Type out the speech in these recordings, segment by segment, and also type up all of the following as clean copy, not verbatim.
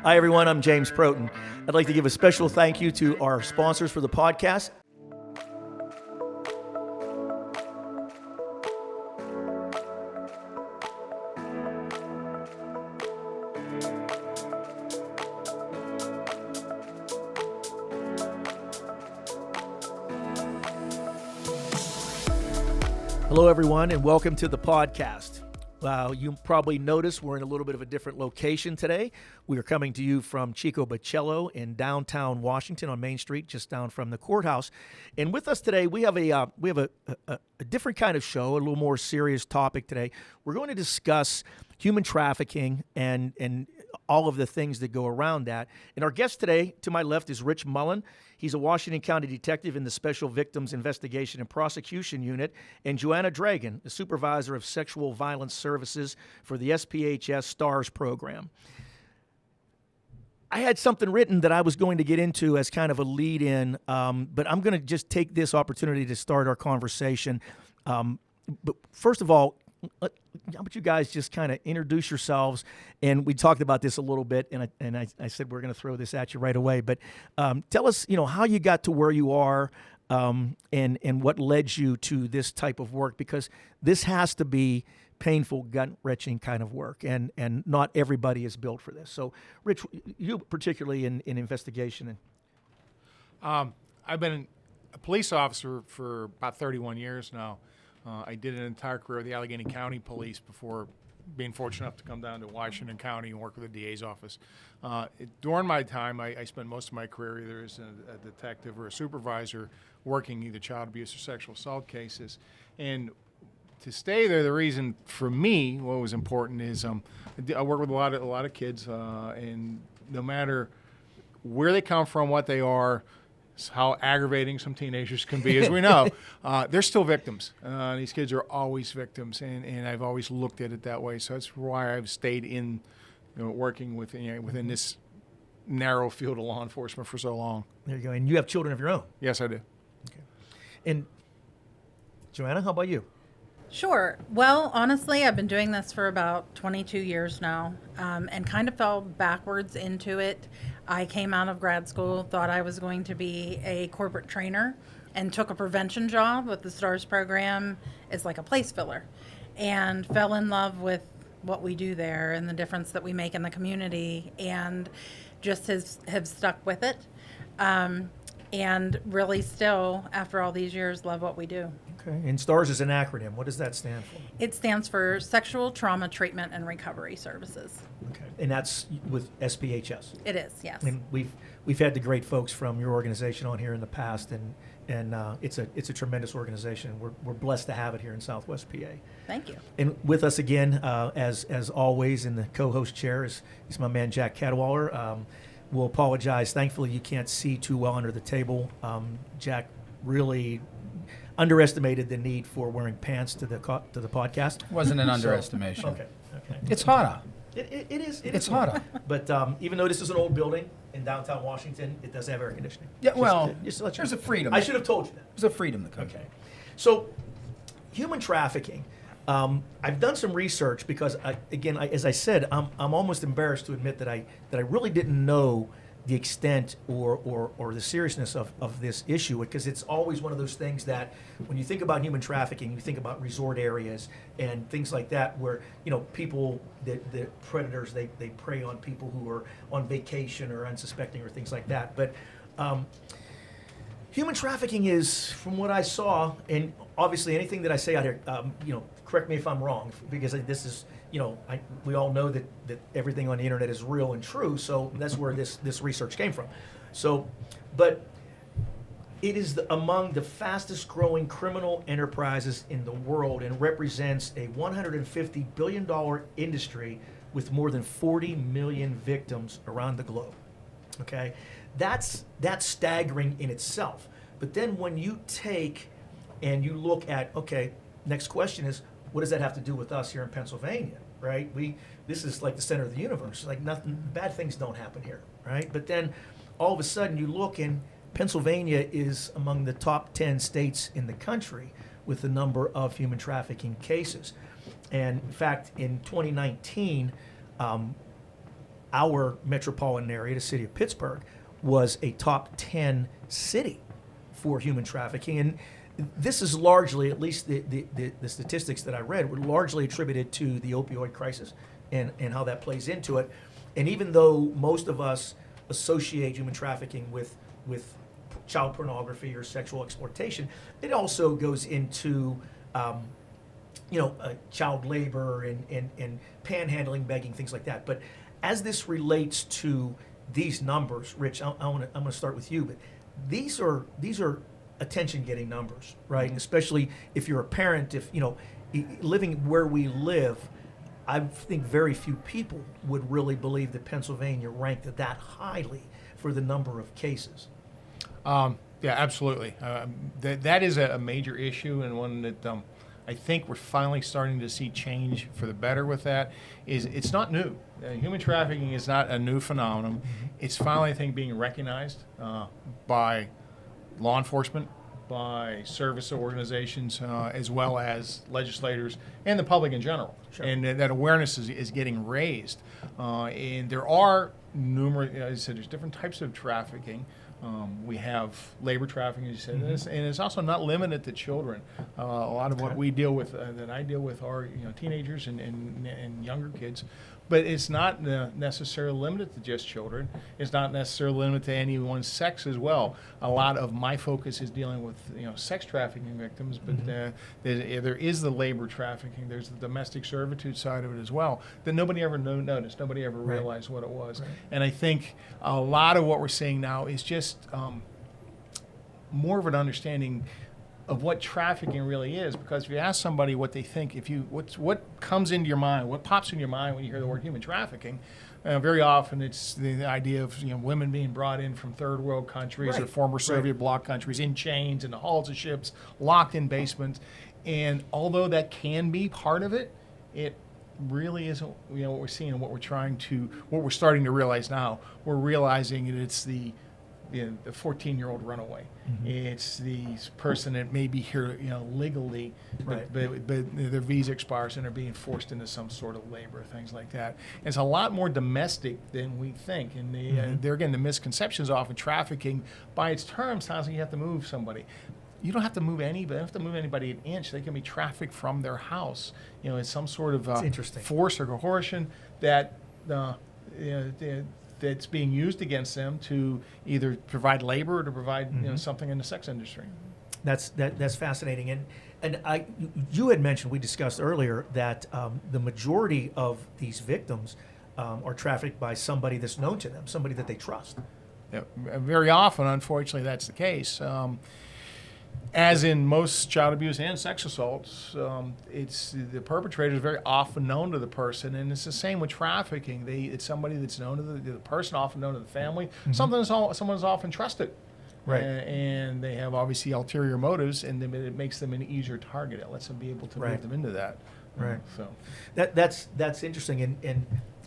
Hi, everyone. I'm James Protin. I'd like to give a special thank you to our sponsors for the podcast. Hello, everyone, and welcome to the podcast. You probably noticed we're in a little bit of a different location today. We are coming to you from Chico Bacello in downtown Washington on Main Street, just down from the courthouse. And with us today, we have a different kind of show, a little more serious topic today. We're going to discuss human trafficking and all of the things that go around that. And our guest today, to my left, is Rich Mullen. He's a Washington County detective in the Special Victims Investigation and Prosecution Unit, and Joanna Dragan, the Supervisor of Sexual Violence Services for the SPHS STARS program. I had something written that I was going to get into as kind of a lead-in, but I'm going to just take this opportunity to start our conversation. But first of all, how about you guys just kind of introduce yourselves? And we talked about this a little bit, and I said we're going to throw this at you right away. But tell us, how you got to where you are, and what led you to this type of work, because this has to be painful, gut-wrenching kind of work, and not everybody is built for this. So, Rich, you particularly in investigation. I've been a police officer for about 31 years now. I did an entire career with the Allegheny County Police before being fortunate enough to come down to Washington County and work with the DA's office. During my time, I spent most of my career either as a detective or a supervisor working either child abuse or sexual assault cases. And to stay there, the reason for me, what was important is I work with a lot of kids, and no matter where they come from, what they are, how aggravating some teenagers can be, as we know, they're still victims. These kids are always victims, and I've always looked at it that way. So that's why I've stayed in, working within this narrow field of law enforcement for so long. There you go. And you have children of your own. Yes, I do. Okay. And Joanna, how about you? Sure. Well, honestly, I've been doing this for about 22 years now, and kind of fell backwards into it. I came out of grad school, thought I was going to be a corporate trainer, and took a prevention job with the STARS program as like a place filler, and fell in love with what we do there and the difference that we make in the community, and just have stuck with it. And really still, after all these years, love what we do. Okay. And STARS is an acronym. What does that stand for? It stands for Sexual Trauma Treatment and Recovery Services. Okay. And that's with SPHS. It is, yes. And we've had the great folks from your organization on here in the past, and it's a tremendous organization. We're blessed to have it here in Southwest PA. Thank you. And with us again, as always, in the co-host chair is my man Jack Cadwaller. We'll apologize. Thankfully, you can't see too well under the table. Jack really underestimated the need for wearing pants to the podcast. Wasn't an underestimation. Okay. It's hotter. It is. It's hotter. But even though this is an old building in downtown Washington, it does have air conditioning. Yeah, well, just to let you there's know. a freedom. I should have told you that. There's a freedom to come. Okay. So, human trafficking. I've done some research because, as I said, I'm almost embarrassed to admit that I really didn't know the extent or the seriousness of this issue, because it's always one of those things that when you think about human trafficking, you think about resort areas and things like that where, people, the predators, they prey on people who are on vacation or unsuspecting or things like that. But human trafficking is, from what I saw, and obviously anything that I say out here, correct me if I'm wrong, because this is, we all know that everything on the internet is real and true, so that's where this research came from. So, but it is among the fastest growing criminal enterprises in the world and represents a $150 billion industry with more than 40 million victims around the globe. Okay? That's staggering in itself. But then when you take and you look at, okay, next question is, what does that have to do with us here in Pennsylvania, right? This is like the center of the universe. Like nothing, bad things don't happen here, right? But then all of a sudden you look and Pennsylvania is among the top 10 states in the country with the number of human trafficking cases. And in fact, in 2019, our metropolitan area, the city of Pittsburgh, was a top 10 city for human trafficking. And this is largely, at least the statistics that I read, were largely attributed to the opioid crisis and how that plays into it. And even though most of us associate human trafficking with child pornography or sexual exploitation, it also goes into child labor and panhandling, begging, things like that. But as this relates to these numbers, Rich, I'm going to start with you. But these are attention-getting numbers, right? And especially if you're a parent, if living where we live, I think very few people would really believe that Pennsylvania ranked that highly for the number of cases. Yeah, absolutely. That is a major issue, and one that I think we're finally starting to see change for the better with that. It's not new. Human trafficking is not a new phenomenon. Mm-hmm. It's finally, I think, being recognized by law enforcement, by service organizations, as well as legislators and the public in general. Sure. And that awareness is getting raised. And there are numerous, as I said, there's different types of trafficking. We have labor trafficking, as you said, mm-hmm. and it's also not limited to children. A lot of what we deal with, that I deal with, are teenagers and younger kids. But it's not necessarily limited to just children. It's not necessarily limited to anyone's sex as well. A lot of my focus is dealing with sex trafficking victims, but mm-hmm. There is the labor trafficking. There's the domestic servitude side of it as well that nobody ever noticed. Nobody ever realized what it was. Right. And I think a lot of what we're seeing now is just more of an understanding of what trafficking really is, because if you ask somebody what they think, what comes into your mind, what pops in your mind when you hear the word human trafficking, very often it's the idea of women being brought in from third world countries or former Soviet bloc countries in chains in the hulls of ships, locked in basements, and although that can be part of it, it really isn't what we're seeing and what we're starting to realize now. We're realizing that it's the 14-year-old runaway. Mm-hmm. It's the person that may be here, legally, but their visa expires and they're being forced into some sort of labor, things like that. It's a lot more domestic than we think. And there again, the misconceptions often trafficking, by its terms, sounds like you have to move somebody. You don't have to move anybody. You don't have to move anybody an inch. They can be trafficked from their house. It's some sort of force or coercion that that's being used against them to either provide labor or to provide something in the sex industry. That's fascinating. And you had mentioned, we discussed earlier, that the majority of these victims are trafficked by somebody that's known to them, somebody that they trust. Yeah, very often, unfortunately, that's the case. As in most child abuse and sex assaults, it's the perpetrator is very often known to the person, and it's the same with trafficking. It's somebody that's known to the person, often known to the family. Mm-hmm. Someone's often trusted, right? And they have obviously ulterior motives, and it makes them an easier target. It lets them be able to move them into that. Right. So that's interesting. And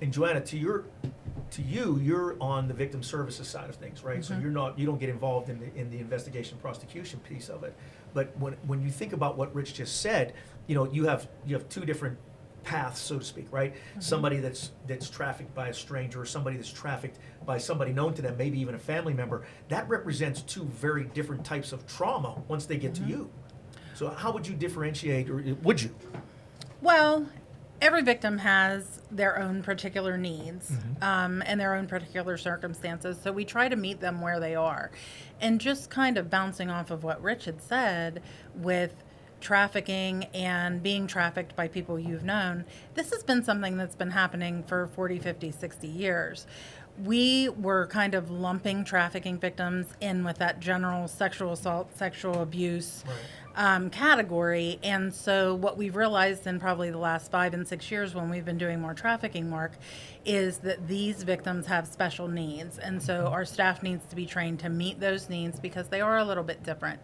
Joanna, you're on the victim services side of things, right? Mm-hmm. So you don't get involved in the investigation prosecution piece of it. But when you think about what Rich just said, you have two different paths, so to speak, right? Mm-hmm. Somebody that's trafficked by a stranger, or somebody that's trafficked by somebody known to them, maybe even a family member. That represents two very different types of trauma once they get to you. So how would you differentiate, or would you? Well, every victim has their own particular needs and their own particular circumstances. So we try to meet them where they are. And just kind of bouncing off of what Rich had said with trafficking and being trafficked by people you've known, this has been something that's been happening for 40, 50, 60 years. We were kind of lumping trafficking victims in with that general sexual assault, sexual abuse category. And so what we've realized in probably the last 5 and 6 years when we've been doing more trafficking work is that these victims have special needs. And so our staff needs to be trained to meet those needs because they are a little bit different.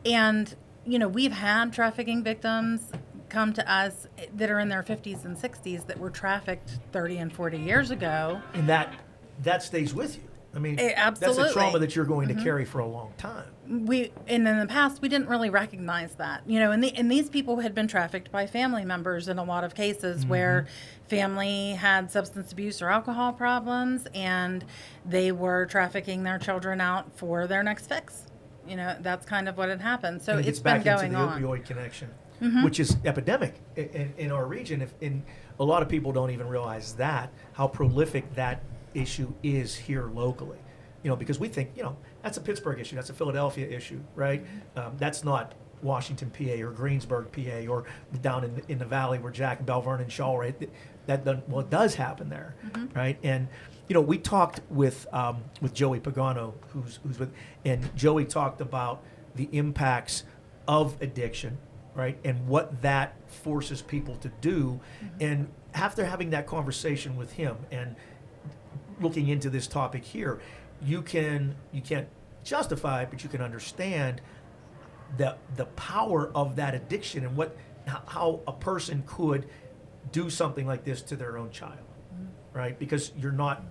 And, we've had trafficking victims come to us that are in their 50s and 60s that were trafficked 30 and 40 years ago. And that stays with you. I mean, that's a Absolutely. trauma that you're going to carry for a long time. And in the past, we didn't really recognize that, and these people had been trafficked by family members in a lot of cases where family had substance abuse or alcohol problems, and they were trafficking their children out for their next fix. That's kind of what had happened. So And it it's gets been back going into the on. opioid connection, which is epidemic in our region. In a lot of people don't even realize that how prolific that issue is here locally. Because we think that's a Pittsburgh issue, that's a Philadelphia issue, right? That's not Washington, PA, or Greensburg, PA, or down in the valley where Jack and Bell Vernon, Shaw, right? It does happen there, right? And we talked with Joey Pagano, who's with, and Joey talked about the impacts of addiction, right, and what that forces people to do. And after having that conversation with him and looking into this topic here, you can't justify it, but you can understand the power of that addiction and how a person could do something like this to their own child, right? Because you're not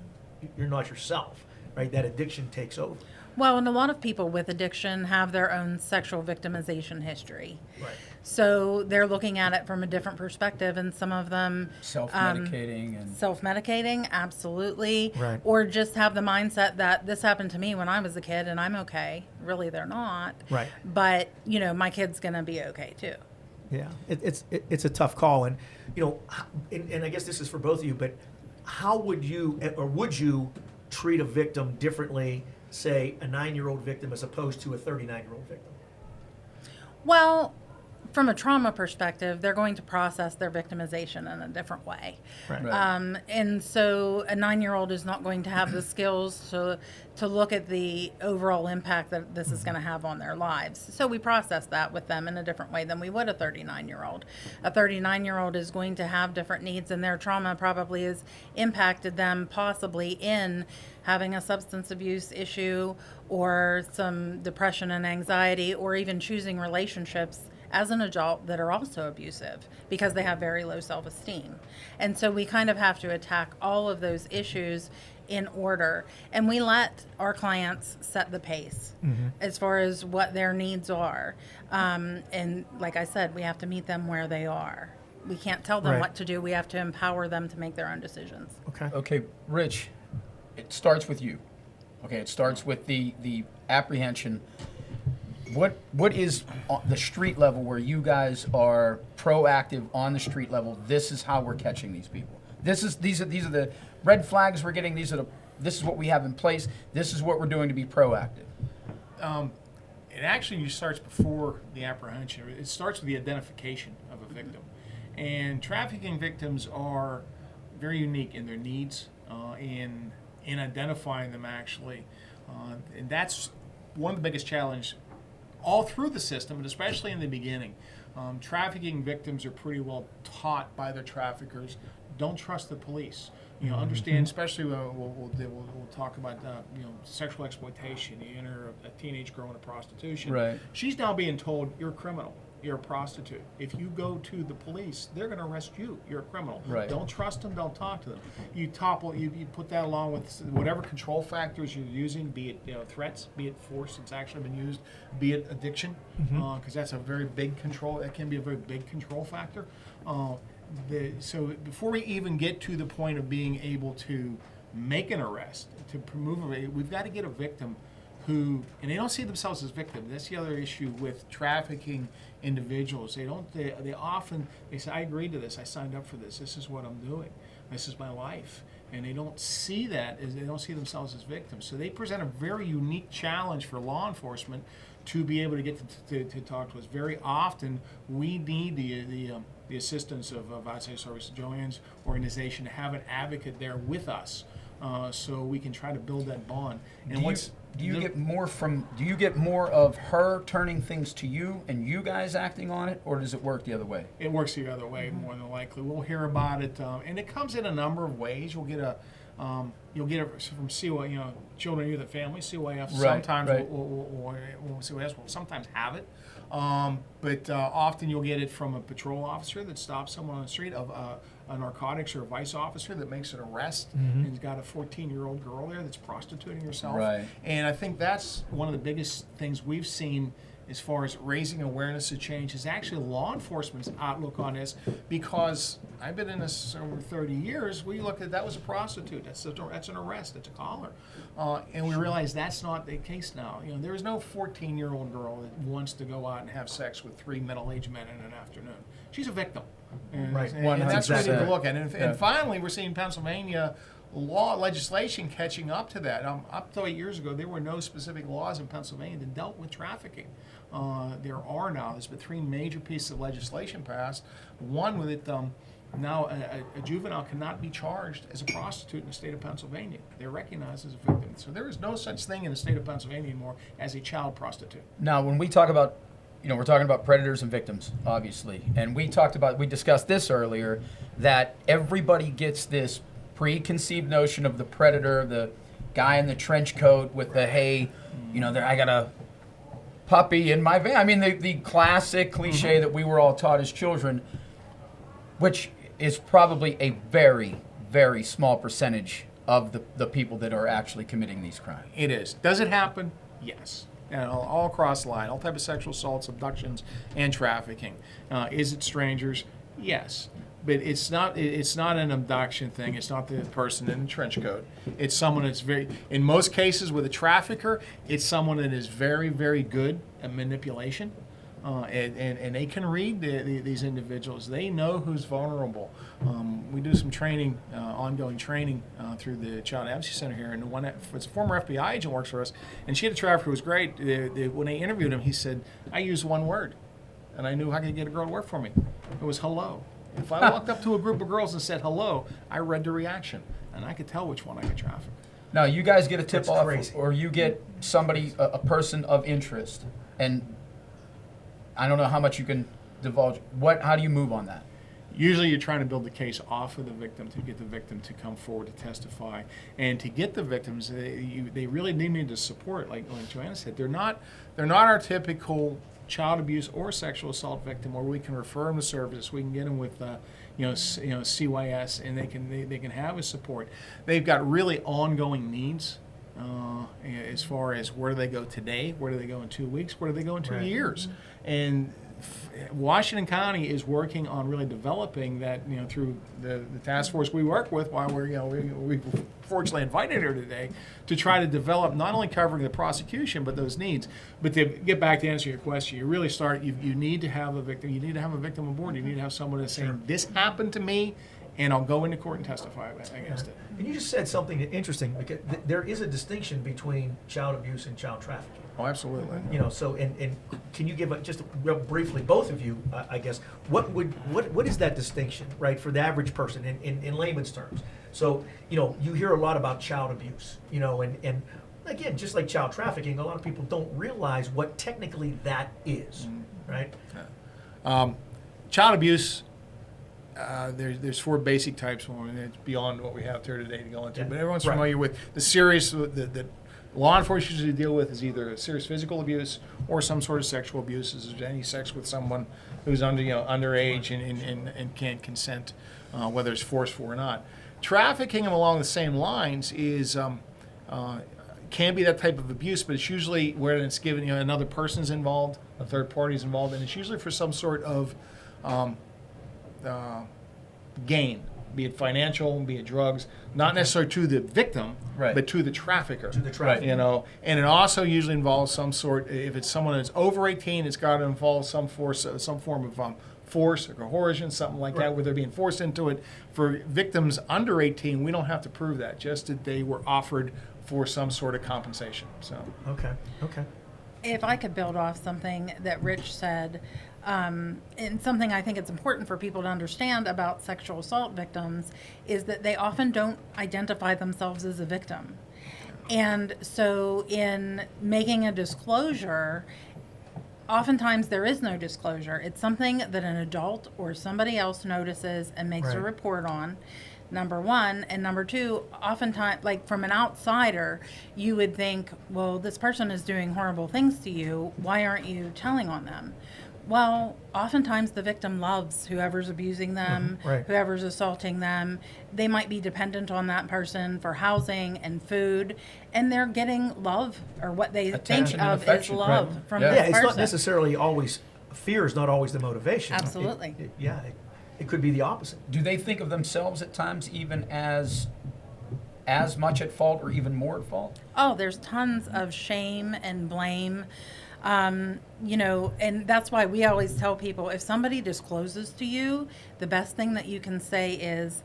yourself, right? That addiction takes over. Well, and a lot of people with addiction have their own sexual victimization history. Right. So they're looking at it from a different perspective, and some of them Self-medicating and self-medicating, absolutely. Right. Or just have the mindset that this happened to me when I was a kid and I'm okay. Really, they're not. Right. But, my kid's going to be okay too. Yeah, it's a tough call, and and I guess this is for both of you. But how would you treat a victim differently, say a 9-year-old victim as opposed to a 39-year-old victim? Well, from a trauma perspective, they're going to process their victimization in a different way. Right. And so a 9-year-old is not going to have the skills to look at the overall impact that this is going to have on their lives. So we process that with them in a different way than we would a 39-year-old. A 39-year-old is going to have different needs, and their trauma probably has impacted them possibly in having a substance abuse issue or some depression and anxiety, or even choosing relationships as an adult that are also abusive because they have very low self-esteem. And so we kind of have to attack all of those issues in order. And we let our clients set the pace as far as what their needs are. And like I said, we have to meet them where they are. We can't tell them Right. what to do. We have to empower them to make their own decisions. Okay. Okay, Rich, it starts with you. Okay, it starts with the apprehension. What is on the street level where you guys are proactive on the street level? This is how we're catching these people. These are the red flags we're getting. This is what we have in place. This is what we're doing to be proactive. It actually starts before the apprehension. It starts with the identification of a victim. And trafficking victims are very unique in their needs, in identifying them actually. And that's one of the biggest challenges all through the system, and especially in the beginning. Trafficking victims are pretty well taught by their traffickers. Don't trust the police. Understand, especially when we'll talk about sexual exploitation. You enter a teenage girl into prostitution. Right. She's now being told you're a criminal. You're a prostitute. If you go to the police, they're going to arrest you. You're a criminal. Right. Don't trust them. Don't talk to them. You put that along with whatever control factors you're using, be it threats, be it force that's actually been used, be it addiction, because that's a very big control. That can be a very big control factor. So before we even get to the point of being able to make an arrest, to remove we've got to get a victim who, and they don't see themselves as victims. That's the other issue with trafficking individuals. They often say, I agreed to this, I signed up for this, this is what I'm doing, this is my life. And they don't see that, they don't see themselves as victims. So they present a very unique challenge for law enforcement to be able to get to talk to us. Very often, we need the assistance of Outside Service Joanne's organization to have an advocate there with us, so we can try to build that bond. And Do you get more of her turning things to you and you guys acting on it, or does it work the other way? It works the other way more than likely. We'll hear about it, and it comes in a number of ways. We'll get You'll get it from CY, Children, Youth, and Family, CYF. Right, Sometimes right. CYS will sometimes have it, but often you'll get it from a patrol officer that stops someone on the street, of a narcotics or a vice officer that makes an arrest, and he's got a 14-year-old girl there that's prostituting herself. Right. And I think that's one of the biggest things we've seen as far as raising awareness of change is actually law enforcement's outlook on this, because I've been in this over 30 years. We look at that was a prostitute, that's an arrest, that's a collar, and we realize that's not the case now. There is no 14-year-old girl that wants to go out and have sex with 3 middle-aged men in an afternoon. She's a victim. And, Right. and that's what we need to look at. And, Yeah. and finally, we're seeing Pennsylvania legislation catching up to that. Up to 8 years ago, there were no specific laws in Pennsylvania that dealt with trafficking. There are now. There's been 3 major pieces of legislation passed. One with it, now a juvenile cannot be charged as a prostitute in the state of Pennsylvania. They're recognized as a victim. So there is no such thing in the state of Pennsylvania anymore as a child prostitute. Now, when we talk about, we're talking about predators and victims, obviously, and we discussed this earlier, that everybody gets this preconceived notion of the predator, the guy in the trench coat with the, hey, I got a puppy in my van. I mean, the classic cliche that we were all taught as children, which is probably a very, very small percentage of the people that are actually committing these crimes. It is. Does it happen? Yes. All across the line, all type of sexual assaults, abductions, and trafficking. Is it strangers? Yes. But it's not an abduction thing. It's not the person in the trench coat. It's someone that's in most cases with a trafficker, it's someone that is very, very good at manipulation. And they can read these individuals. They know who's vulnerable. We do some training, ongoing training through the Child Advocacy Center here, and it's a former FBI agent works for us, and she had a trafficker who was great. When they interviewed him, he said, I used one word, and I knew how to get a girl to work for me. It was hello. If I walked up to a group of girls and said hello, I read the reaction, and I could tell which one I could traffic. Now, you guys get a tip That's off, crazy. or you get somebody, a person of interest, and I don't know how much you can divulge. How do you move on that? Usually you're trying to build the case off of the victim to get the victim to come forward to testify. And to get the victims, they really need to support, like Joanna said. They're not our typical child abuse or sexual assault victim where we can refer them to services. We can get them with CYS, and they can have a support. They've got really ongoing needs. As far as where do they go today, where do they go in 2 weeks, where do they go in 2 years, and Washington County is working on really developing that, through the task force we work with. While we fortunately invited her today to try to develop not only covering the prosecution but those needs. But to get back to answer your question, you really start. You need to have a victim. You need to have a victim on board. You need to have someone that's saying this happened to me, and I'll go into court and testify against it. And you just said something interesting, because there is a distinction between child abuse and child trafficking. Oh, absolutely. So and can you give just real briefly, both of you, I guess, what is that distinction, right, for the average person in layman's terms? So you hear a lot about child abuse, and again, just like child trafficking, a lot of people don't realize what technically that is, right? Child abuse. There's 4 basic types. And it's beyond what we have here today to go into. Yeah. But everyone's Right. familiar with the serious that law enforcement usually deal with is either serious physical abuse or some sort of sexual abuse. Is any sex with someone who's underage and can't consent, whether it's forceful or not. Trafficking along the same lines is can be that type of abuse, but it's usually where it's given another person's involved, a third party's involved, and it's usually for some sort of gain, be it financial, be it drugs, not necessarily to the victim, Right. but to the trafficker. To the trafficker. And it also usually involves some sort. If it's someone that's over 18, it's got to involve some form of force or coercion, something like that, where they're being forced into it. For victims under 18, we don't have to prove that, just that they were offered for some sort of compensation. So. Okay. If I could build off something that Rich said, and something I think it's important for people to understand about sexual assault victims is that they often don't identify themselves as a victim. And so in making a disclosure, oftentimes there is no disclosure. It's something that an adult or somebody else notices and makes a Right. report on. number one. And number two, oftentimes, like from an outsider, you would think, well, this person is doing horrible things to you. Why aren't you telling on them? Well, oftentimes the victim loves whoever's abusing them, right. whoever's assaulting them. They might be dependent on that person for housing and food, and they're getting love, or what they Attention think and of is affection. love Right. from Yeah. this Yeah, it's person. not necessarily always, fear is not always the motivation. Absolutely. It could be the opposite. Do they think of themselves at times even as much at fault or even more at fault? Oh, there's tons of shame and blame. You know, and that's why we always tell people, if somebody discloses to you, the best thing that you can say is,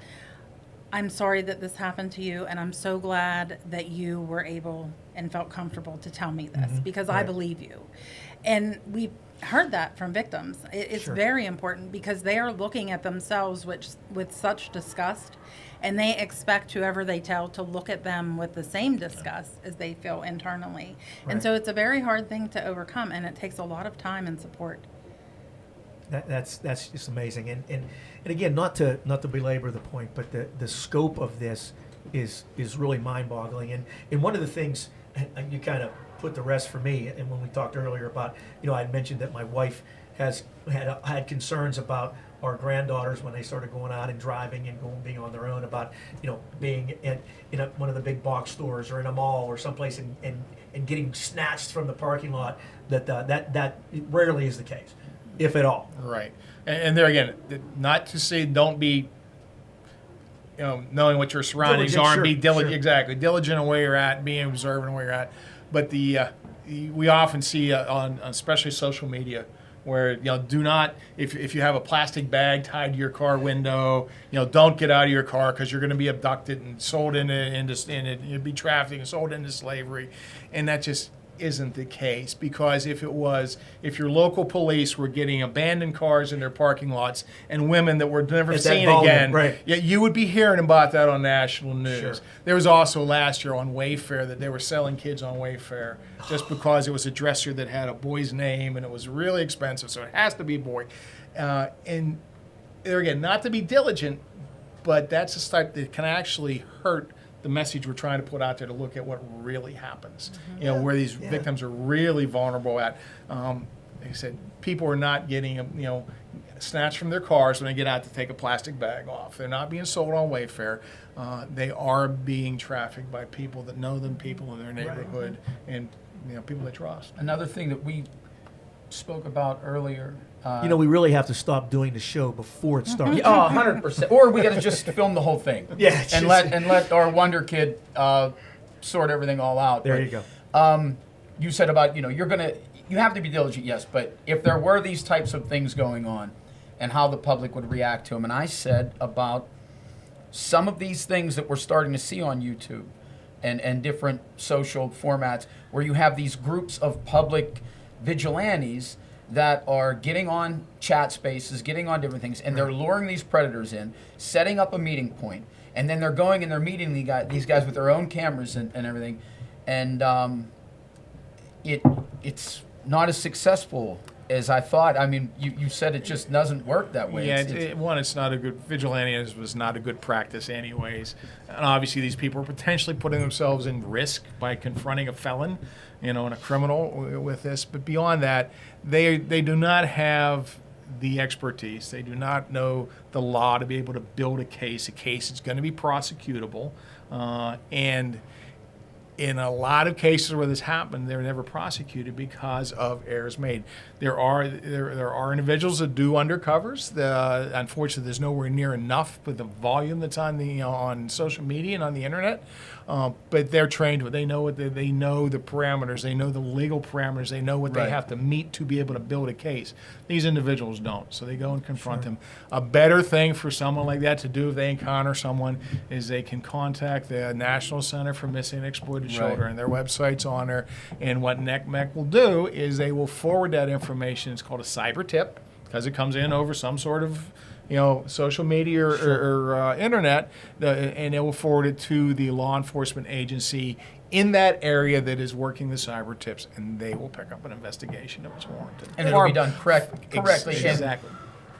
I'm sorry that this happened to you, and I'm so glad that you were able and felt comfortable to tell me this, because I Right. believe you. And we've heard that from victims. It's Sure. very important, because they are looking at themselves with such disgust, and they expect whoever they tell to look at them with the same disgust as they feel internally. And Right. so it's a very hard thing to overcome, and it takes a lot of time and support. That's just amazing. And again, not to belabor the point, but the scope of this is really mind-boggling. And one of the things, and you kind of put the rest for me, and when we talked earlier about, I'd mentioned that my wife had concerns about our granddaughters when they started going out and driving and being on their own, about being in one of the big box stores or in a mall or someplace and getting snatched from the parking lot. That rarely is the case, if at all. Right. And there again, not to say don't be, knowing what your surroundings Diligent, are, and be sure, diligent, sure. exactly, diligent on where you're at, being observant on where you're at. But we often see on especially social media, where do not, if you have a plastic bag tied to your car window, don't get out of your car, because you're going to be abducted and sold you'd be trafficked and sold into slavery. And that just isn't the case, because if your local police were getting abandoned cars in their parking lots and women that were never At that seen volume, again, right. yeah, you would be hearing about that on national news. Sure. There was also last year on Wayfair that they were selling kids on Wayfair just because it was a dresser that had a boy's name and it was really expensive, so it has to be a boy. And there again, not to be diligent, but that's a type that can actually hurt the message we're trying to put out there, to look at what really happens. Where these victims are really vulnerable at. Like I said, people are not getting, snatched from their cars when they get out to take a plastic bag off. They're not being sold on Wayfair. They are being trafficked by people that know them, people in their neighborhood, and people they trust. Another thing that we spoke about earlier. We really have to stop doing the show before it starts. Oh, 100%. Or we got to just film the whole thing. Yeah, And let our Wonder Kid sort everything all out. There But, you go. You said about, you have to be diligent, yes, but if there were these types of things going on and how the public would react to them, and I said about some of these things that we're starting to see on YouTube and different social formats, where you have these groups of public vigilantes that are getting on chat spaces, getting on different things, and they're luring these predators in, setting up a meeting point, and then they're going and they're meeting these guys with their own cameras and everything, and it's not as successful as I thought. I mean, you said it just doesn't work that way. Yeah, It's- it's not a good, vigilantism was not a good practice anyways. And obviously these people are potentially putting themselves in risk by confronting a felon, and a criminal with this. But beyond that, they do not have the expertise. They do not know the law to be able to build a case that's going to be prosecutable. And in a lot of cases where this happened, they're never prosecuted because of errors made. There are individuals that do undercovers. Unfortunately, there's nowhere near enough with the volume that's on on social media and on the internet. But they're trained. They know they know the parameters. They know the legal parameters. They know what they Right. have to meet to be able to build a case. These individuals don't, so they go and confront them. A better thing for someone like that to do if they encounter someone is they can contact the National Center for Missing and Exploited Children. Their website's on there, and what NECMEC will do is they will forward that information. It's called a cyber tip, because it comes in over some sort of social media or internet, and it will forward it to the law enforcement agency in that area that is working the cyber tips, and they will pick up an investigation if it's warranted. And it'll be done correctly. Exactly.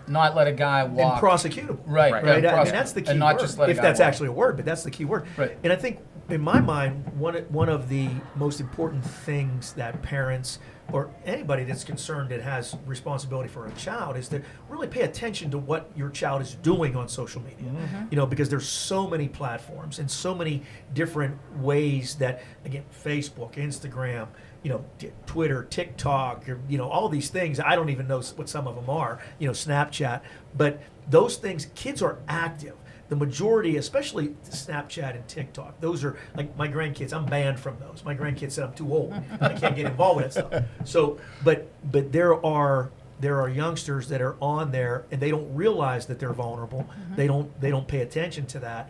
not let a guy walk. And prosecutable. Right, Right. Right. and I mean, that's the key and not word. just let a If guy that's walk. actually a word, but that's the key word. Right. And I think, in my mind, one of the most important things that parents or anybody that's concerned that has responsibility for a child is to really pay attention to what your child is doing on social media. You know, because there's so many platforms and so many different ways that, again, Facebook, Instagram, you know, Twitter, TikTok, or, you know, all these things. I don't even know what some of them are, you know, Snapchat. But those things, kids are active. The majority, especially Snapchat and TikTok, those are like my grandkids. I'm banned from those. My grandkids said I'm too old. I can't get involved with that stuff. So, but there are youngsters that are on there and they don't realize that they're vulnerable. They don't pay attention to that.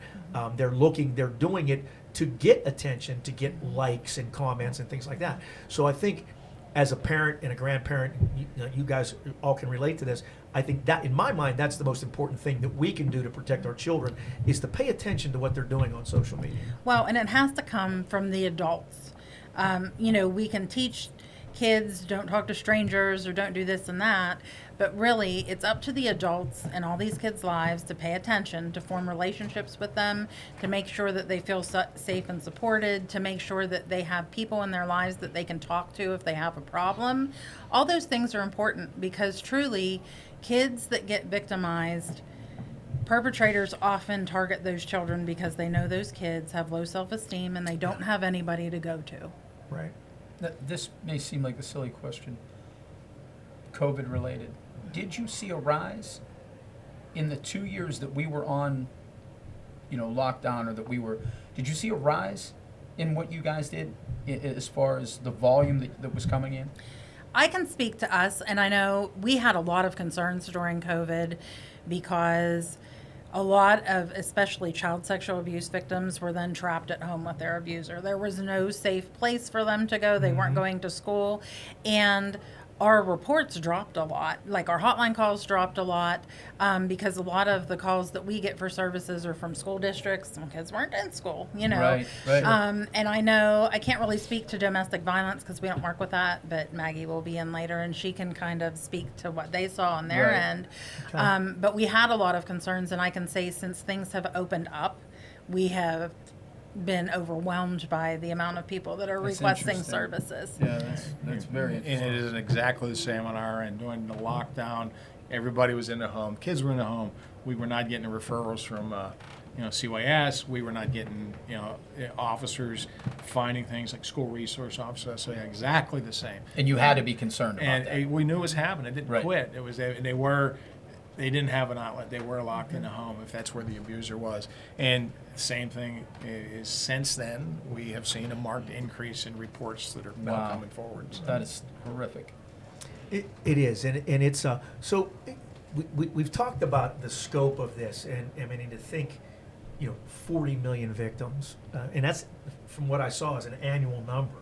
They're doing it to get attention, to get likes and comments and things like that. So I think, as a parent and a grandparent, you guys all can relate to this. I think that, in my mind, that's the most important thing that we can do to protect our children, is to pay attention to what they're doing on social media. Well, and it has to come from the adults. You know, we can teach kids don't talk to strangers or don't do this and that, but really it's up to the adults in all these kids' lives to pay attention, to form relationships with them, to make sure that they feel safe and supported, to make sure that they have people in their lives that they can talk to if they have a problem. All those things are important, because truly, kids that get victimized, perpetrators often target those children because they know those kids have low self-esteem and they don't have anybody to go to. Right. This may seem like a silly question, COVID related. Did you see a rise in the 2 years that we were on, you know, lockdown, or did you see a rise in what you guys did as far as the volume that was coming in? I can speak to us, and I know we had a lot of concerns during COVID because a lot of, especially child sexual abuse victims, were then trapped at home with their abuser. There was no safe place for them to go. They weren't going to school. And our reports dropped a lot. Like, our hotline calls dropped a lot, because a lot of the calls that we get for services are from school districts. Some kids weren't in school, you know. Right. And I know I can't really speak to domestic violence because we don't work with that, but Maggie will be in later and she can kind of speak to what they saw on their Right. end. Okay. But we had a lot of concerns, and I can say since things have opened up, we have been overwhelmed by the amount of people that are That's requesting interesting. services. Yeah, that's very And interesting. it isn't exactly the same on our end. During the lockdown, everybody was in the home. Kids were in the home. We were not getting the referrals from, CYS. We were not getting, officers finding things like school resource officers. So, yeah, exactly the same. And you had to be concerned about And that. we knew it was happening. It didn't Right. quit. It was they didn't have an outlet. They were locked in the home if that's where the abuser was. And same thing is, since then, we have seen a marked increase in reports that are now Wow. coming forward. So. That is horrific. It is, and it's so we've talked about the scope of this, and I mean, to think, 40 million victims, and that's, from what I saw, is an annual number,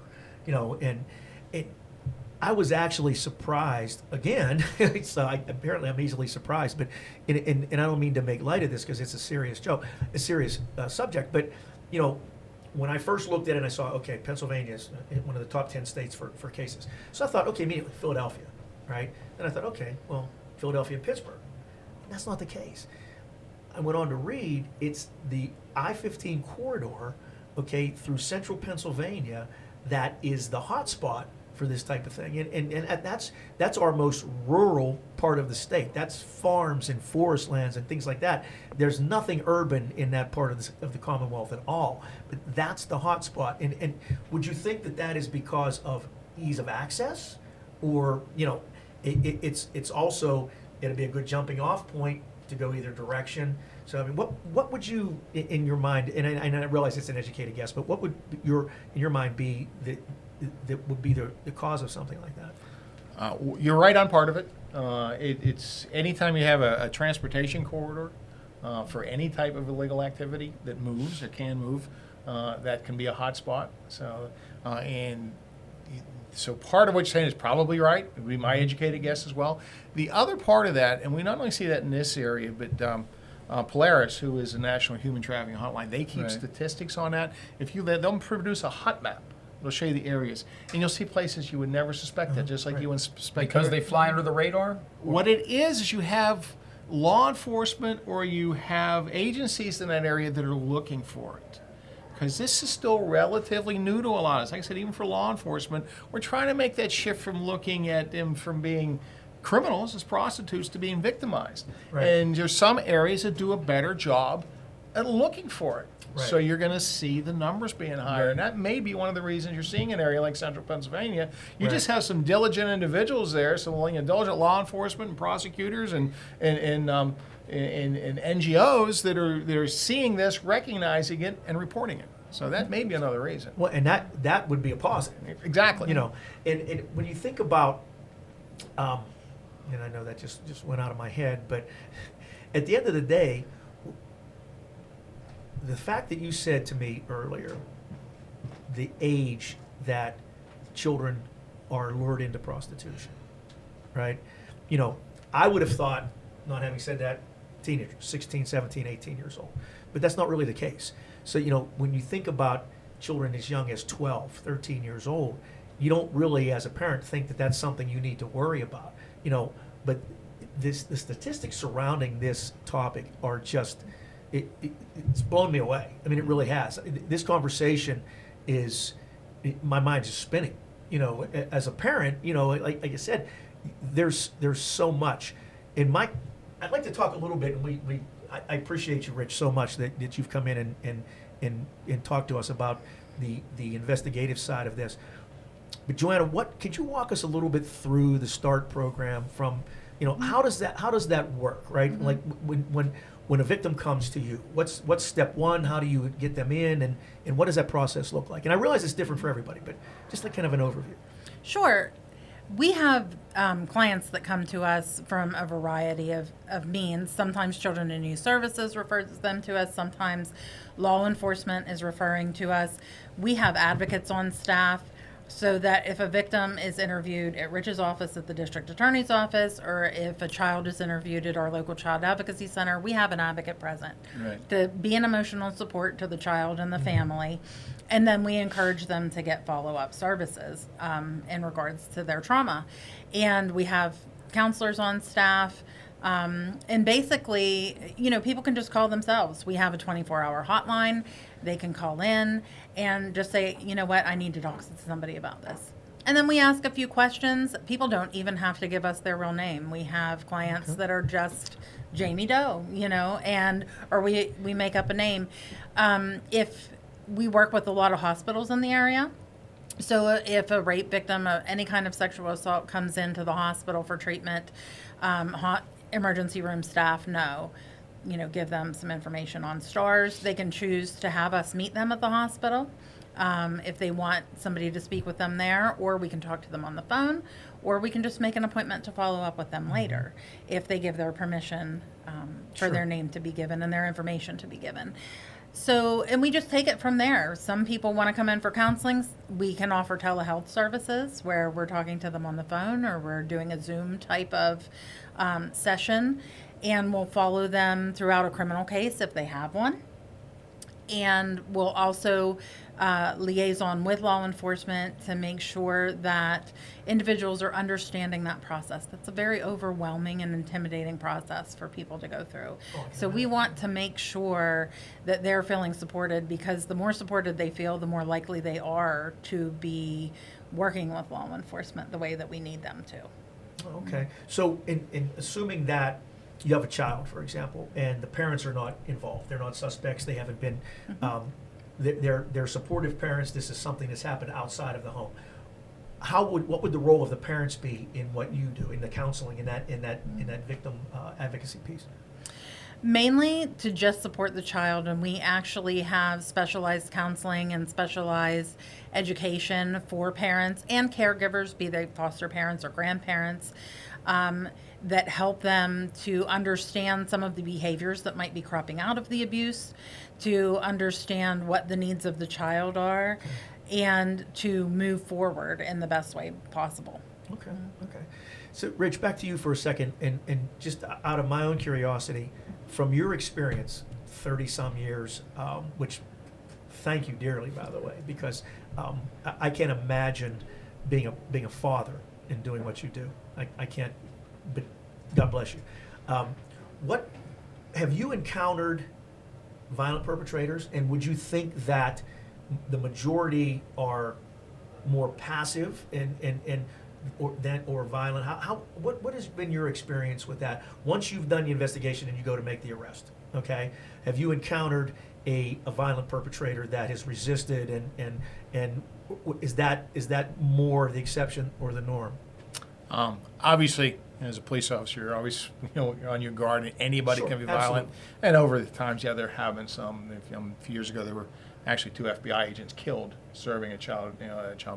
and I was actually surprised again. So apparently I'm easily surprised, but and I don't mean to make light of this because it's a serious subject, but when I first looked at it, I saw, okay, Pennsylvania is one of the top 10 states for cases. So I thought, okay, immediately Philadelphia, right? Then I thought, okay, well, Philadelphia and Pittsburgh. That's not the case. I went on to read, it's the I-15 corridor, okay, through central Pennsylvania, that is the hot spot for this type of thing. And that's our most rural part of the state. That's farms and forest lands and things like that. There's nothing urban in that part of the Commonwealth at all. But that's the hot spot. And would you think that is because of ease of access? Or, it's also, it'll be a good jumping off point to go either direction. So, I mean, what would you, in your mind, and I realize it's an educated guess, but what would in your mind be that would be the cause of something like that? You're right on part of it. It's anytime you have a transportation corridor for any type of illegal activity that moves or can move, that can be a hot spot. So part of what you're saying is probably right. It would be my educated guess as well. The other part of that, and we not only see that in this area, but Polaris, who is a national human trafficking hotline, they keep Right. statistics on that. They'll produce a hot map. They'll show you the areas, and you'll see places you would never suspect that, just like you wouldn't suspect. Because they fly under the radar? What it is you have law enforcement or you have agencies in that area that are looking for it. Because this is still relatively new to a lot of us. Like I said, even for law enforcement, we're trying to make that shift from looking at them from being criminals as prostitutes to being victimized. Right. And there's some areas that do a better job at looking for it. Right. So you're going to see the numbers being higher. And that may be one of the reasons you're seeing an area like central Pennsylvania. You Right. just have some diligent individuals there, some diligent law enforcement and prosecutors and NGOs that are seeing this, recognizing it, and reporting it. So that may be another reason. Well, and that would be a positive. Exactly. You know, and when you think about, and I know that just went out of my head, but at the end of the day, the fact that you said to me earlier, the age that children are lured into prostitution, right? You know, I would have thought, not having said that, teenagers, 16, 17, 18 years old. But that's not really the case. So, you know, when you think about children as young as 12, 13 years old, you don't really, as a parent, think that that's something you need to worry about. You know, but the statistics surrounding this topic are just, it's blown me away. I mean, it really has. This conversation is, my mind's just spinning. You know, as a parent, you know, like I said, there's so much. I'd like to talk a little bit, and I appreciate you, Rich, so much that you've come in and talked to us about the investigative side of this. But Joanna, could you walk us a little bit through the START program from, you know, how does that work, right? Mm-hmm. Like when a victim comes to you, what's step one? How do you get them in, and what does that process look like? And I realize it's different for everybody, but just like kind of an overview. Sure. We have clients that come to us from a variety of means. Sometimes Children and Youth Services refers them to us. Sometimes law enforcement is referring to us. We have advocates on staff so that if a victim is interviewed at Rich's office, at the district attorney's office, or if a child is interviewed at our local child advocacy center, we have an advocate present to be an emotional support to the child and the family. And then we encourage them to get follow-up services in regards to their trauma. And we have counselors on staff. And basically, you know, people can just call themselves. We have a 24-hour hotline. They can call in and just say, you know what, I need to talk to somebody about this. And then we ask a few questions. People don't even have to give us their real name. We have clients that are just Jamie Doe, you know, or we make up a name. If we work with a lot of hospitals in the area. So if a rape victim of any kind of sexual assault comes into the hospital for treatment, emergency room staff give them some information on STARS. They can choose to have us meet them at the hospital if they want somebody to speak with them there, or we can talk to them on the phone, or we can just make an appointment to follow up with them later if they give their permission for their name to be given and their information to be given. So, and we just take it from there. Some people want to come in for counseling. We can offer telehealth services where we're talking to them on the phone, or we're doing a Zoom type of session, and we'll follow them throughout a criminal case if they have one. And we'll also liaison with law enforcement to make sure that individuals are understanding that process. That's a very overwhelming and intimidating process for people to go through. So we want to make sure that they're feeling supported, because the more supported they feel, the more likely they are to be working with law enforcement the way that we need them to. Okay. So in assuming that you have a child, for example, and the parents are not involved, they're not suspects, they haven't been, they're supportive parents, this is something that's happened outside of the home. What would the role of the parents be in what you do, in the counseling, in that victim advocacy piece? Mainly to just support the child, and we actually have specialized counseling and specialized education for parents and caregivers, be they foster parents or grandparents, that help them to understand some of the behaviors that might be cropping out of the abuse, to understand what the needs of the child are, and to move forward in the best way possible. Okay. So, Rich, back to you for a second, and just out of my own curiosity, from your experience, 30-some years, which thank you dearly, by the way, because I can't imagine being a father and doing what you do. I can't, but God bless you. what have you encountered violent perpetrators, and would you think that the majority are more passive or violent? What has been your experience with that? Once you've done the investigation and you go to make the arrest, okay? Have you encountered a violent perpetrator that has resisted, and is that more the exception or the norm? Obviously, as a police officer, you're always you're on your guard, and anybody Sure, can be violent. absolutely. And over the times, yeah, there have been some. A few years ago, there were actually 2 FBI agents killed serving a child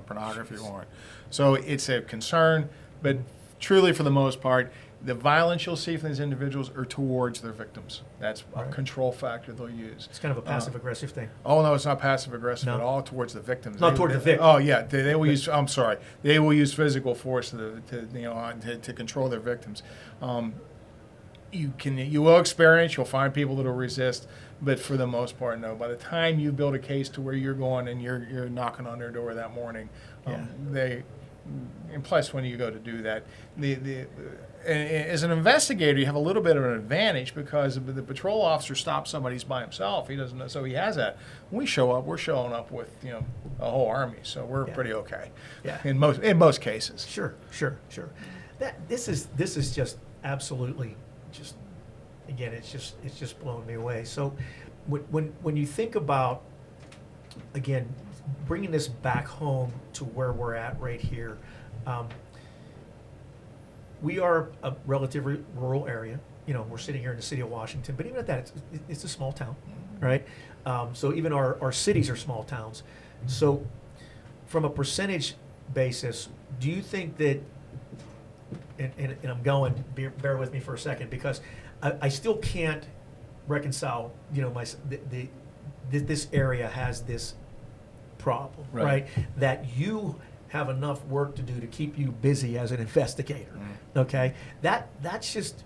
pornography warrant. So it's a concern, but truly, for the most part, the violence you'll see from these individuals are towards their victims. That's a Right. control factor they'll use. It's kind of a passive-aggressive thing. Oh no, it's not passive aggressive No? at all towards the victims. Not toward the victim. Oh yeah, they will use. I'm sorry, they will use physical force to control their victims. You will experience. You'll find people that will resist, but for the most part, no. By the time you build a case to where you're going and you're knocking on their door that morning, and plus when you go to do that, as an investigator, you have a little bit of an advantage because the patrol officer stops somebody who's by himself. He doesn't know, so he has that. When we show up, we're showing up with a whole army, so we're Yeah. pretty okay. Yeah. In most cases. Sure. This is just absolutely just, again, it's just blowing me away. So when you think about, again, bringing this back home to where we're at right here, we are a relatively rural area. We're sitting here in the city of Washington, but even at that, it's a small town, right? So even our cities are small towns. So from a percentage basis, do you think that, and I'm going, bear with me for a second, because I still can't reconcile, this area has this problem, right? That you have enough work to do to keep you busy as an investigator, okay? That's just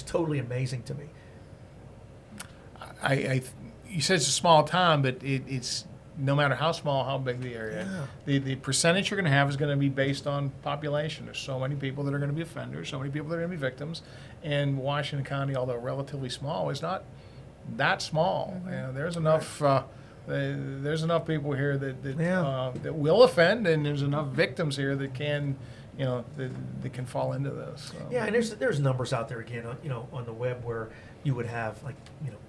totally amazing to me. You said it's a small town, but it's no matter how small, how big the area, the percentage you're going to have is going to be based on population. There's so many people that are going to be offenders, so many people that are going to be victims, and Washington County, although relatively small, is not that small. There's enough. There's enough people here that will offend, and there's enough victims here that can, that can fall into this. So. Yeah, and there's numbers out there again, on the web where you would have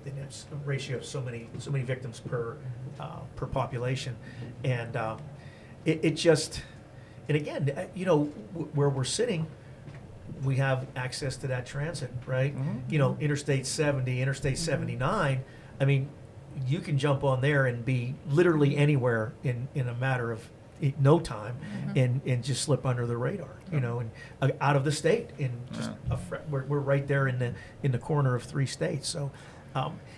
it's a ratio of so many victims per population, and it just, and again, where we're sitting, we have access to that transit, right? Interstate 70, Interstate 79. I mean, you can jump on there and be literally anywhere in a matter of no time, and just slip under the radar, and out of the state. In just we're right there in the corner of 3 states. So,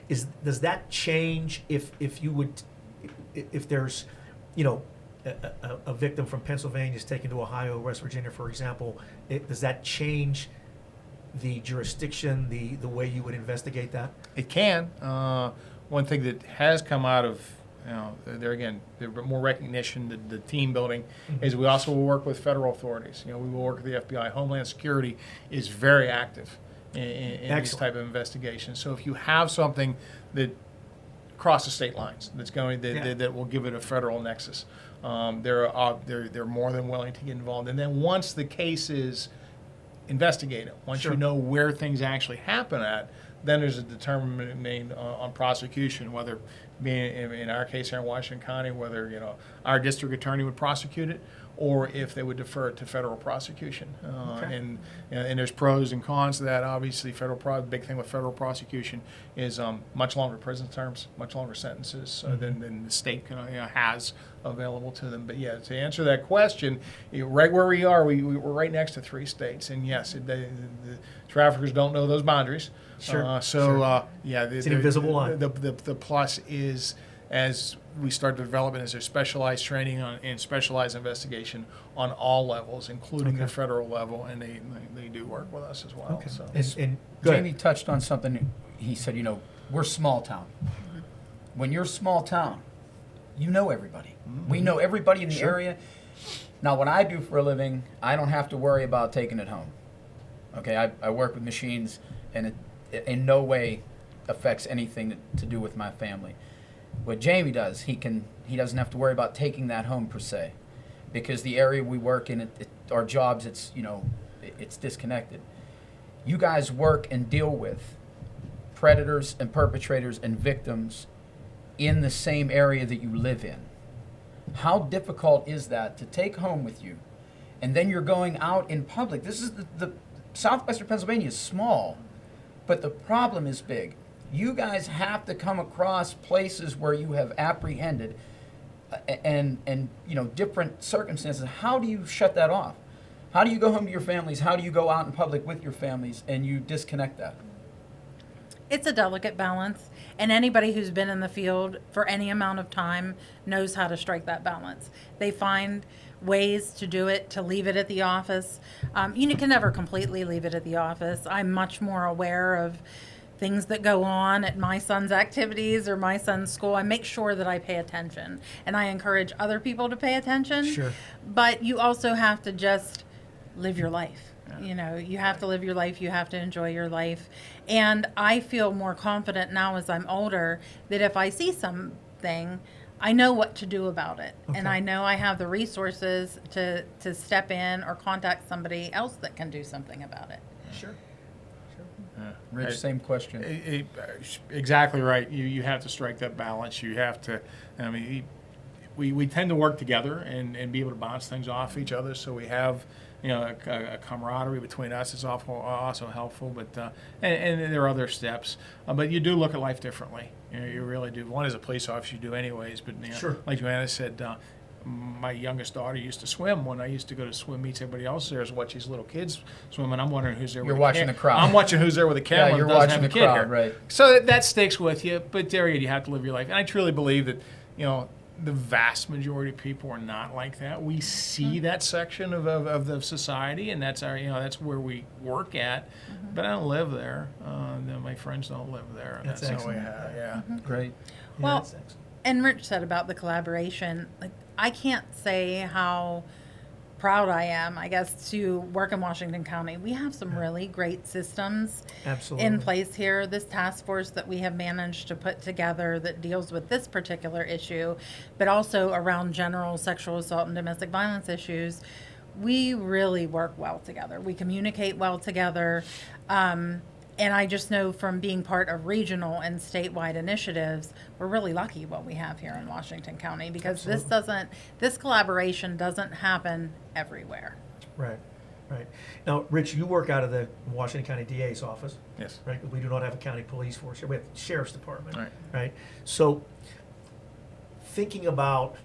does that change if there's a victim from Pennsylvania is taken to Ohio, West Virginia, for example? Does that change the jurisdiction, the way you would investigate that? It can. One thing that has come out of, there's more recognition, the team building, is we also will work with federal authorities. We will work with the FBI. Homeland Security is very active in this type of investigation. So if you have something that crosses state lines, that will give it a federal nexus, they're more than willing to get involved. And then once the case is investigated, once you know where things actually happen at, then there's a determination on prosecution, whether being in our case here in Washington County, whether our district attorney would prosecute it, or if they would defer it to federal prosecution. And there's pros and cons to that. Obviously, the big thing with federal prosecution is much longer prison terms, much longer sentences than the state has available to them. But yeah, to answer that question, right where we are, we're right next to 3 states, and yes, the traffickers don't know those boundaries. It's an invisible line. The plus is, as we start to develop it, is there's specialized training and specialized investigation on all levels, including the federal level, and they do work with us as well. Okay. So. And go ahead. Jamie touched on something. He said, we're small town. When you're small town, you know everybody. We know everybody in the area. Now, what I do for a living, I don't have to worry about taking it home. Okay, I work with machines, and in no way affects anything to do with my family. What Jamie does, he doesn't have to worry about taking that home per se, because the area we work in, our jobs, it's disconnected. You guys work and deal with predators and perpetrators and victims in the same area that you live in. How difficult is that to take home with you? And then you're going out in public. This is the Southwestern Pennsylvania is small, but the problem is big. You guys have to come across places where you have apprehended and different circumstances. How do you shut that off? How do you go home to your families? How do you go out in public with your families and you disconnect that? It's a delicate balance, and anybody who's been in the field for any amount of time knows how to strike that balance. They find ways to do it, to leave it at the office. You can never completely leave it at the office. I'm much more aware of things that go on at my son's activities or my son's school. I make sure that I pay attention, and I encourage other people to pay attention. Sure. But you also have to just live your life. You have to live your life. You have to enjoy your life. And I feel more confident now as I'm older that if I see something, I know what to do about it. Okay. And I know I have the resources to step in or contact somebody else that can do something about it. Sure. Rich, same question. Exactly right. You have to strike that balance. You have to, we tend to work together and be able to bounce things off each other, so we have a camaraderie between us is also helpful, but and there are other steps, but you do look at life differently. You really do. One, as a police officer, you do anyways, but Sure. like Joanna said, my youngest daughter used to swim. When I used to go to swim meets, everybody else there is watch these little kids swimming. I'm wondering who's there. You're with watching the the crowd. I'm watching who's there with a camera. Yeah, you're and doesn't watching have the a kid crowd, here. right. So that sticks with you. But there you have to live your life, and I truly believe that the vast majority of people are not like that. We see that section of the society, and that's that's where we work at. But I don't live there. My friends don't live there. And That's that's how we excellent. have. Yeah. Great. Yeah, Well, that's excellent. And Rich said about the collaboration, like, I can't say how proud I am, I guess, to work in Washington County. We have some really great systems Absolutely. in place here. This task force that we have managed to put together that deals with this particular issue, but also around general sexual assault and domestic violence issues, we really work well together. We communicate well together. And I just know from being part of regional and statewide initiatives, we're really lucky what we have here in Washington County, because this collaboration doesn't happen everywhere. Right. Now, Rich, you work out of the Washington County DA's office. Yes. Right. We do not have a county police force here. We have the sheriff's department. Right. Right. So, thinking about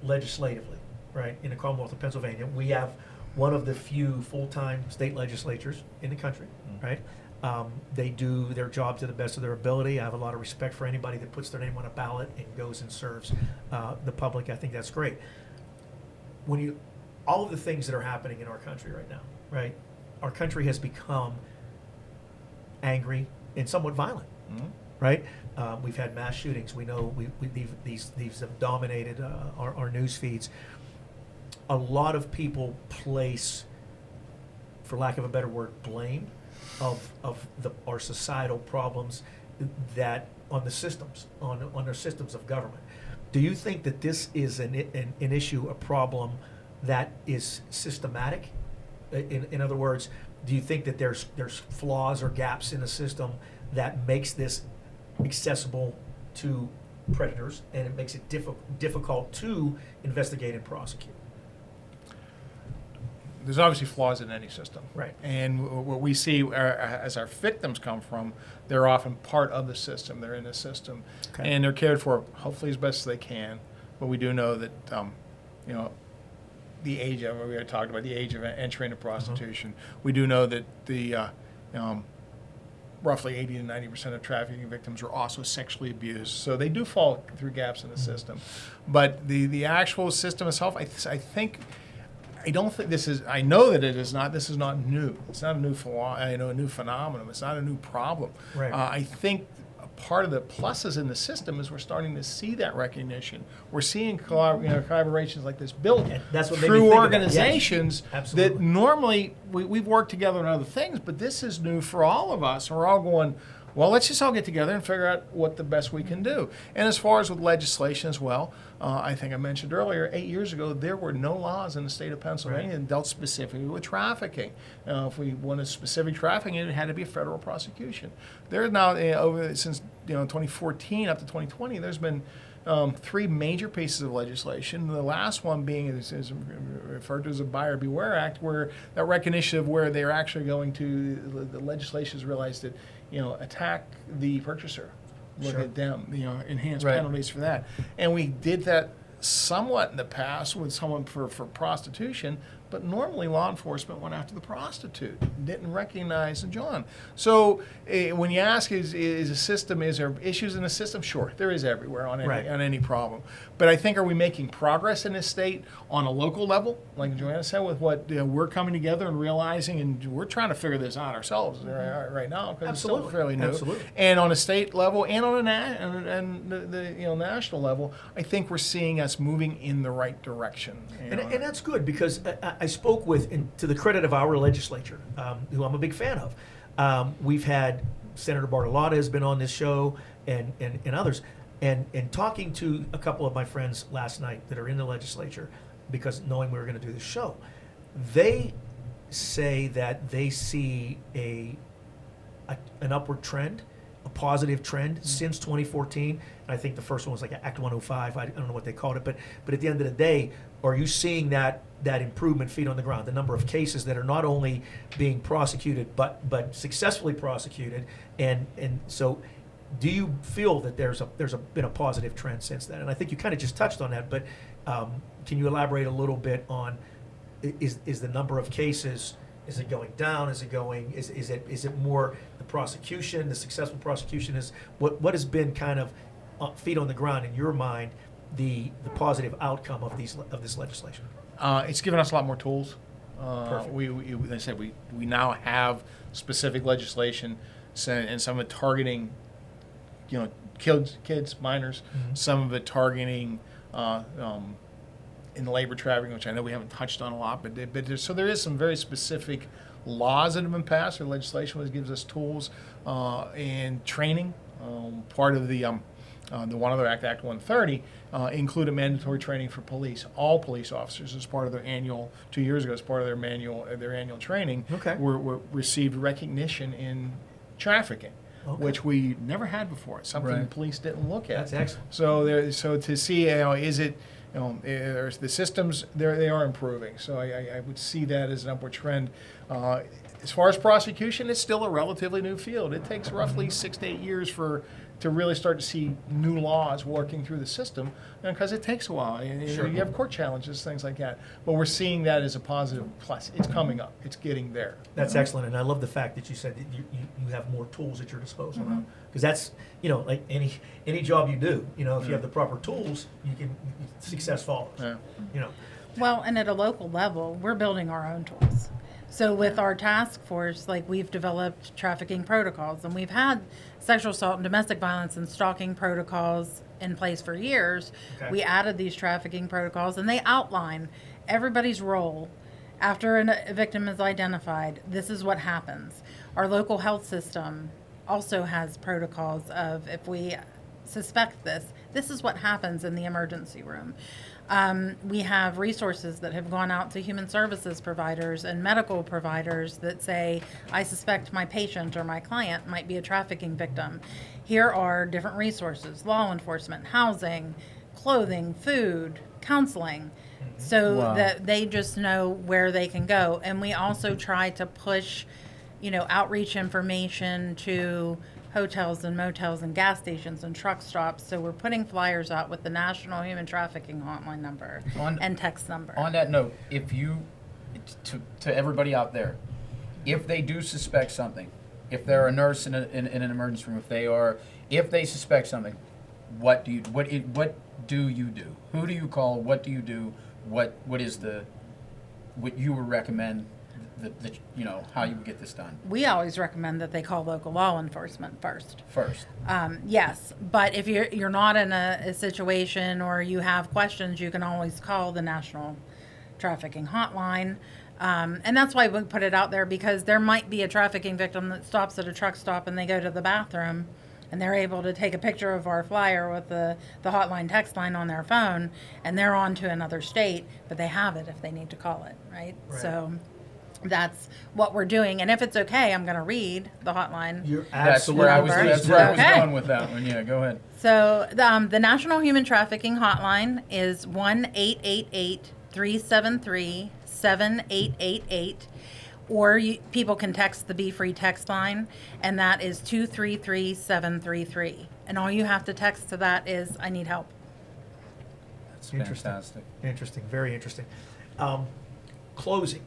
legislatively, right, in the Commonwealth of Pennsylvania, we have one of the few full-time state legislatures in the country, right? They do their job to the best of their ability. I have a lot of respect for anybody that puts their name on a ballot and goes and serves the public. I think that's great. All of the things that are happening in our country right now, right? Our country has become angry and somewhat violent, right? We've had mass shootings. We know these have dominated our news feeds. A lot of people place, for lack of a better word, blame of our societal problems that on the systems, on our systems of government. Do you think that this is an issue, a problem that is systematic? In other words, do you think that there's flaws or gaps in the system that makes this accessible to predators, and it makes it difficult to investigate and prosecute? There's obviously flaws in any system. Right. And what we see as our victims come from, they're often part of the system. They're in the system. Okay. And they're cared for, hopefully, as best as they can. But we do know that, the age of, we had talked about the age of entry into prostitution. We do know that the roughly 80 to 90% of trafficking victims are also sexually abused. So they do fall through gaps in the system. But the actual system itself, I don't think this is. I know that it is not. This is not new. It's not a new flaw. A new phenomenon. It's not a new problem. Right. I think part of the pluses in the system is we're starting to see that recognition. We're seeing collaborations like this built And that's what made me through think of that. organizations Yes, absolutely. that normally we've worked together on other things, but this is new for all of us. And we're all going, well, let's just all get together and figure out what the best we can do. And as far as with legislation as well, I think I mentioned earlier, 8 years ago, there were no laws in the state of Pennsylvania that dealt specifically with trafficking. If we wanted specific trafficking, it had to be a federal prosecution. There are now, since 2014 up to 2020, there's been 3 major pieces of legislation. The last one being is referred to as a Buyer Beware Act, where that recognition of where they're actually going to, the legislation has realized that, attack the purchaser. Look Sure. at them, enhance Right. penalties for that. And we did that somewhat in the past with someone for prostitution, but normally law enforcement went after the prostitute, didn't recognize the John. So when you ask, is there issues in the system? Sure, there is everywhere on any problem. But I think, are we making progress in this state on a local level, like Joanna said, with what we're coming together and realizing, and we're trying to figure this out ourselves right now because it's still Absolutely. fairly new. Absolutely. And on a state level and on the national level, I think we're seeing us moving in the right direction. And that's good because I spoke with, and to the credit of our legislature, who I'm a big fan of, we've had Senator Bartolotta has been on this show and others. And talking to a couple of my friends last night that are in the legislature, because knowing we were going to do this show, they say that they see an upward trend, a positive trend since 2014. And I think the first one was like Act 105. I don't know what they called it, but at the end of the day, are you seeing that improvement, feet on the ground, the number of cases that are not only being prosecuted but successfully prosecuted, and so do you feel that there's been a positive trend since then? And I think you kind of just touched on that, but can you elaborate a little bit on is the number of cases, is it going down? Is it more the prosecution, the successful prosecution? Is what has been kind of feet on the ground in your mind, the positive outcome of this legislation? It's given us a lot more tools. Perfect. Like I said, we now have specific legislation, and some of it targeting, kids, minors. Mm-hmm. Some of it targeting in labor trafficking, which I know we haven't touched on a lot, but there is some very specific laws that have been passed or legislation which gives us tools and training. Part of the one other Act 130, included mandatory training for police, all police officers, as part of their annual, 2 years ago, as part of their annual training, Okay. were received recognition in trafficking, Okay. which we never had before. It's something Right. the police didn't look at. That's excellent. So to see, is it, the systems, they are improving. So I would see that as an upward trend. As far as prosecution, it's still a relatively new field. It takes roughly 6 to 8 years to really start to see new laws working through the system, because it takes a while. Sure. You have court challenges, things like that. But we're seeing that as a positive plus. It's coming up. It's getting there. That's excellent, and I love the fact that you said that you have more tools at your disposal now, because that's like any job you do. If you have the proper tools, you can success follows. Yeah. Well, and at a local level, we're building our own tools. So with our task force, we've developed trafficking protocols, and we've had sexual assault and domestic violence and stalking protocols in place for years. Okay. We added these trafficking protocols, and they outline everybody's role. After a victim is identified, this is what happens. Our local health system also has protocols of, if we suspect this is what happens in the emergency room. We have resources that have gone out to human services providers and medical providers that say, I suspect my patient or my client might be a trafficking victim. Here are different resources: law enforcement, housing, clothing, food, counseling, so Wow. that they just know where they can go. And we also try to push, outreach information to hotels and motels and gas stations and truck stops. So we're putting flyers out with the National Human Trafficking Hotline number and text number. On that note, if you, to everybody out there, if they do suspect something, if they're a nurse in an emergency room, if they suspect something, what do you do? Who do you call? What do you do? What you would recommend how you would get this done? We always recommend that they call local law enforcement first. First. Yes, but if you're not in a situation or you have questions, you can always call the National Trafficking Hotline. And that's why we put it out there, because there might be a trafficking victim that stops at a truck stop and they go to the bathroom and they're able to take a picture of our flyer with the hotline text line on their phone, and they're on to another state, but they have it if they need to call it, right? So that's what we're doing. And if it's okay, I'm going to read the hotline. You're That's where absolutely. I was Okay. going with that one. Yeah, go ahead. So the National Human Trafficking Hotline is 1-888-373-7888, or people can text the Be Free text line, and that is 233-733. And all you have to text to that is, I need help. That's Interesting. fantastic. Interesting, very interesting. Closing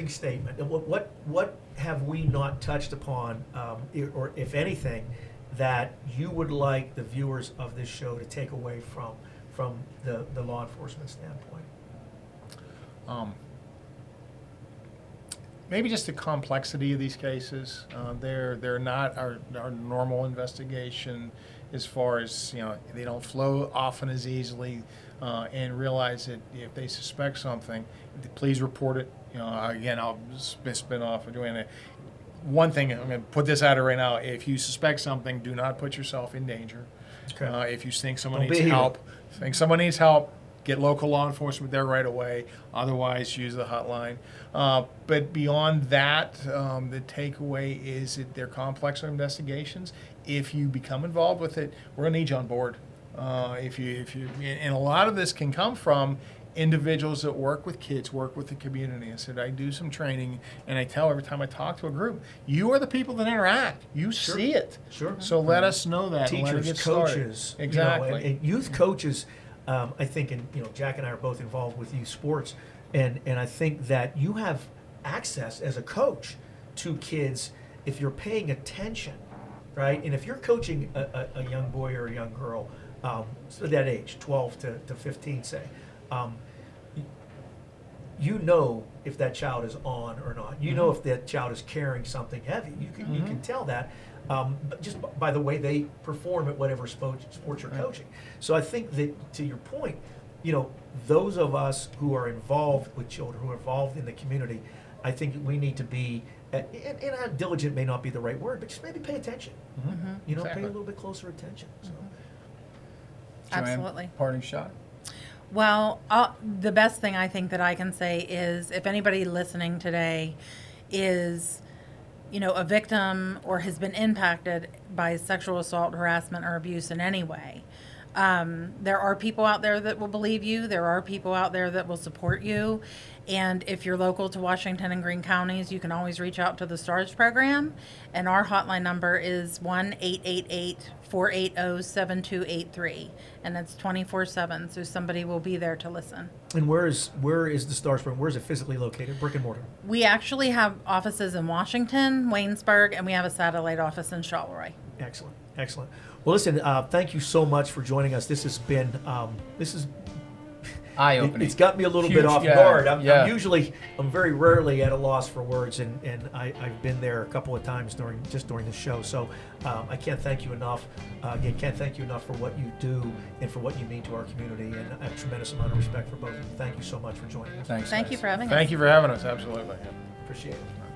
statement. And what have we not touched upon, or if anything, that you would like the viewers of this show to take away from the law enforcement standpoint? Maybe just the complexity of these cases. They're not our normal investigation, as far as, they don't flow often as easily, and realize that if they suspect something, please report it. Again, I'll spin off of Joanna. One thing, I'm going to put this out there right now: if you suspect something, do not put yourself in danger. Okay. If you think someone Don't needs be evil. help, get local law enforcement there right away. Otherwise, use the hotline. But beyond that, the takeaway is that they're complex investigations. If you become involved with it, we're going to need you on board. And a lot of this can come from individuals that work with kids, work with the community. I said, I do some training, and I tell every time I talk to a group, you are the people that interact. You see it. Sure. So let us know that. and let it Teachers, get started. coaches, Exactly. and youth coaches. I think, and Jack and I are both involved with youth sports, and I think that you have access as a coach to kids if you're paying attention, right? And if you're coaching a young boy or a young girl, so that age, 12 to 15, say, if that child is on or not. You know if that child is carrying something heavy. You can tell that. But just by the way they perform at whatever sports you're coaching. So I think that, to your point, those of us who are involved with children, who are involved in the community, I think we need to be, and diligent may not be the right word, but just maybe pay attention. Exactly. Pay a little bit closer attention. So. Joanne, Absolutely. parting shot. Well, the best thing I think that I can say is, if anybody listening today is, a victim or has been impacted by sexual assault, harassment, or abuse in any way, there are people out there that will believe you. There are people out there that will support you. And if you're local to Washington and Greene counties, you can always reach out to the STARS program. And our hotline number is 1-888-480-7283. And it's 24/7, so somebody will be there to listen. And where is the STARS program? Where is it physically located? Brick and mortar. We actually have offices in Washington, Waynesburg, and we have a satellite office in Charleroi. Excellent. Well, listen, thank you so much for joining us. This has been, Eye-opening. it's got me a little Huge, bit off yeah, guard. I'm very rarely at a loss for words, and I've been there a couple of times during this show. So I can't thank you enough. Again, can't thank you enough for what you do and for what you mean to our community, and I have a tremendous amount of respect for both of you. Thank you so much for joining us. Thanks. Thank guys. you for having us. Thank you for having us. Absolutely. Appreciate it.